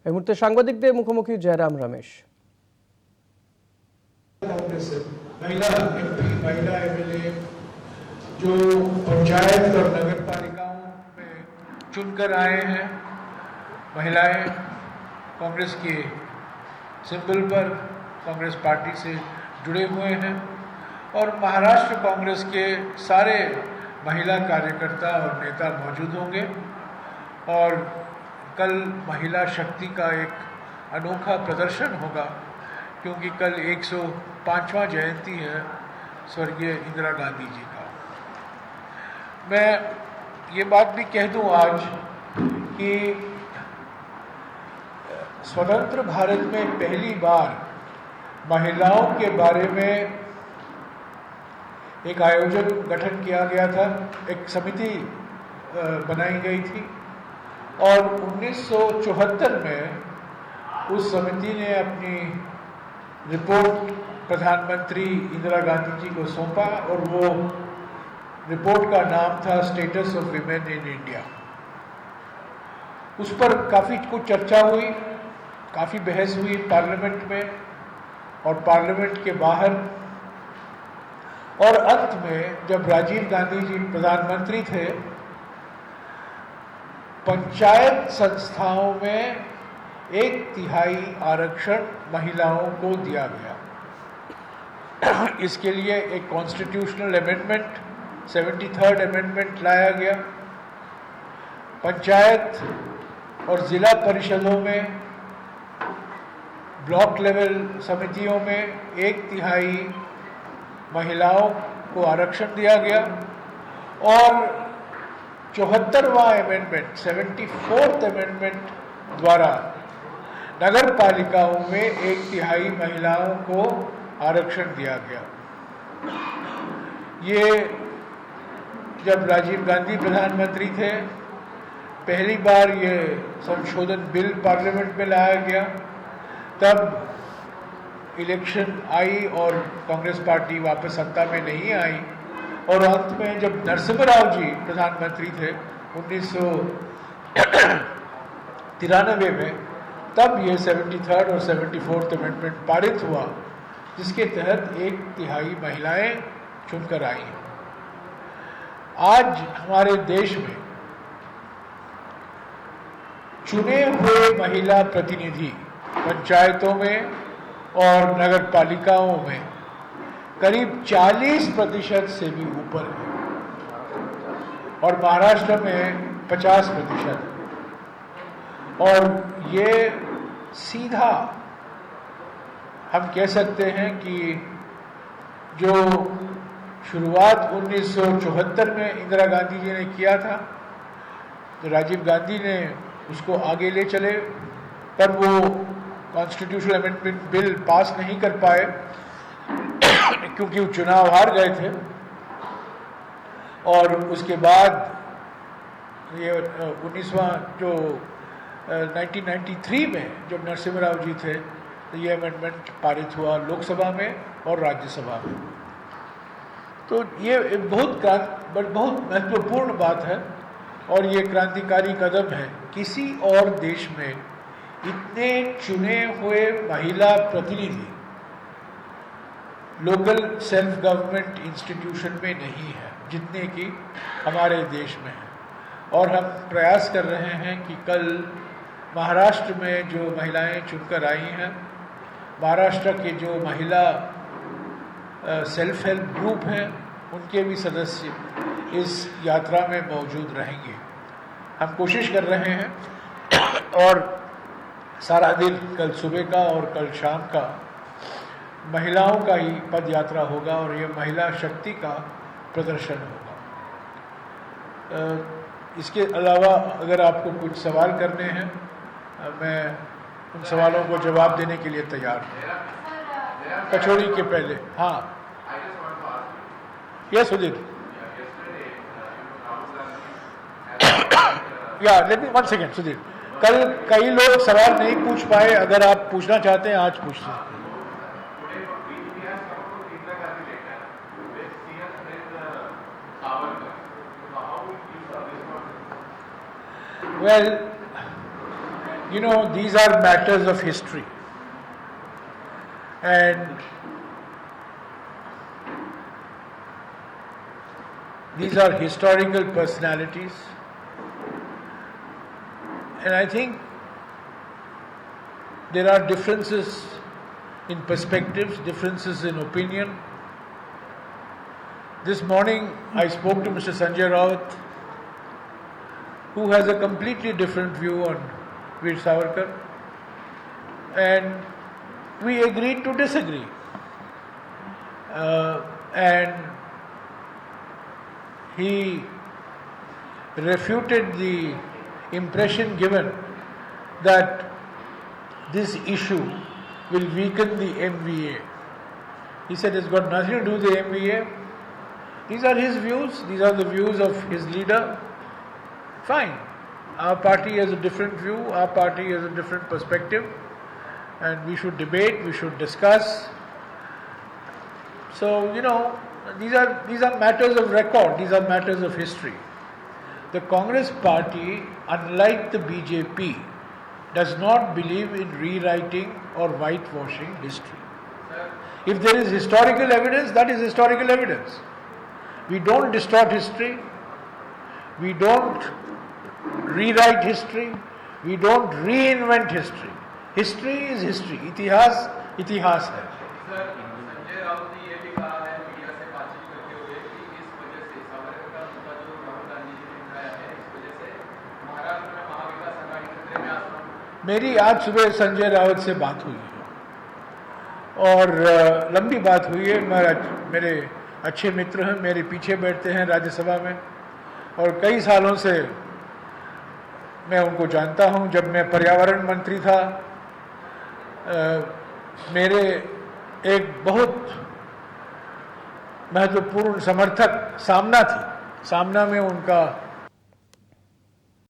এই মুহূর্তে সাংবাদিকদের মুখোমুখি জয়রাম রমেশ। महिला एमपी, महिला एमएलए जो पंचायत और नगर पालिकाओं में चुनकर आए हैं, महिलाएं कांग्रेस के सिंबल पर कांग्रेस पार्टी से जुड़े हुए हैं और महाराष्ट्र कांग्रेस के सारे महिला कार्यकर्ता और नेता मौजूद होंगे और कल महिला शक्ति का एक अनोखा प्रदर्शन होगा, क्योंकि कल 105वां जयंती है स्वर्गीय इंदिरा गांधी जी का। मैं ये बात भी कह दूं आज कि स्वतंत्र भारत में पहली बार महिलाओं के बारे में एक आयोजन गठन किया गया था, एक समिति बनाई गई थी और 1974 में उस समिति ने अपनी रिपोर्ट प्रधानमंत्री इंदिरा गांधी जी को सौंपा और वो रिपोर्ट का नाम था status of women in India. उस पर काफ़ी कुछ चर्चा हुई, काफ़ी बहस हुई पार्लियामेंट में और पार्लियामेंट के बाहर, और अंत में जब राजीव गांधी जी प्रधानमंत्री थे, पंचायत संस्थाओं में 1/3 आरक्षण महिलाओं को दिया गया। इसके लिए एक कॉन्स्टिट्यूशनल अमेंडमेंट 73rd अमेंडमेंट लाया गया। पंचायत और जिला परिषदों में, ब्लॉक लेवल समितियों में 1/3 महिलाओं को आरक्षण दिया गया और 74वां अमेंडमेंट 74th अमेंडमेंट द्वारा नगर पालिकाओं में 1/3 महिलाओं को आरक्षण दिया गया। ये जब राजीव गांधी प्रधानमंत्री थे, पहली बार ये संशोधन बिल पार्लियामेंट में लाया गया, तब इलेक्शन आई और कांग्रेस पार्टी वापस सत्ता में नहीं आई और अंत में जब नरसिम्हा राव जी प्रधानमंत्री थे 1993 में, तब ये 73rd और 74th अमेंडमेंट पारित हुआ, जिसके तहत 1/3 महिलाएं चुनकर आई हैं। आज हमारे देश में चुने हुए महिला प्रतिनिधि पंचायतों में और नगर पालिकाओं में करीब 40% से भी ऊपर है और महाराष्ट्र में 50% है। और ये सीधा हम कह सकते हैं कि जो शुरुआत 1974 में इंदिरा गांधी जी ने किया था, तो राजीव गांधी ने उसको आगे ले चले, पर वो कॉन्स्टिट्यूशनल अमेंडमेंट बिल पास नहीं कर पाए क्योंकि वो चुनाव हार गए थे। और उसके बाद ये 1993 में जब नरसिम्हा राव जी थे, तो ये अमेंडमेंट पारित हुआ लोकसभा में और राज्यसभा में। तो ये बहुत महत्वपूर्ण बात है और ये क्रांतिकारी कदम है। किसी और देश में इतने चुने हुए महिला प्रतिनिधि लोकल सेल्फ गवर्नमेंट इंस्टीट्यूशन में नहीं है जितने कि हमारे देश में है। और हम प्रयास कर रहे हैं कि कल महाराष्ट्र में जो महिलाएं चुनकर आई हैं, महाराष्ट्र के जो महिला सेल्फ हेल्प ग्रुप हैं, उनके भी सदस्य इस यात्रा में मौजूद रहेंगे। हम कोशिश कर रहे हैं और सारा दिन कल सुबह का और कल शाम का महिलाओं का ही पद यात्रा होगा और ये महिला शक्ति का प्रदर्शन होगा। इसके अलावा अगर आपको कुछ सवाल करने हैं, मैं उन सवालों को जवाब देने के लिए तैयार हूँ। कचौड़ी के पहले, हाँ, यस सुधीर, या लेट मी 1 सेकेंड सुधीर, कल कई लोग सवाल नहीं पूछ पाए, अगर आप पूछना चाहते हैं आज पूछ सकते हैं। Well, You know, these are matters of history. And these are historical personalities. And I think there are differences in perspectives, differences in opinion. This morning I spoke to Mr. Sanjay Raut, who has a completely different view on Veer Savarkar, and we agreed to disagree. And he refuted the impression given that this issue will weaken the MVA. He said it's got nothing to do with the MVA. These are his views, these are the views of his leader. Fine. Our party has a different view, our party has a different perspective, and we should debate, we should discuss. So, you know, these are matters of record, these are matters of history. The Congress party, unlike the BJP, does not believe in rewriting or whitewashing history. If there is historical evidence, that is historical evidence. We don't distort history, we don't rewrite history, we don't reinvent history. History is history, इतिहास इतिहास है. Sir, Sanjay Raut ने ये भी कहा है media से बातचीत करते हुए कि इस वजह से सावरकर का मुद्दा जो राहुल गांधी जी ने उठाया है, इस वजह से महाराष्ट्र में महाविकास आघाड़ी खतरे में आसमान. मेरी आज सुबह संजय रावत से बात हुई है और लंबी बात हुई है. मेरे अच्छे मित्र हैं, मेरे पीछे बैठते हैं राज्यसभा में और कई सालों से मैं उनको जानता हूं. जब मैं पर्यावरण मंत्री था, मेरे एक बहुत महत्वपूर्ण समर्थक सामना थी. सामना में उनका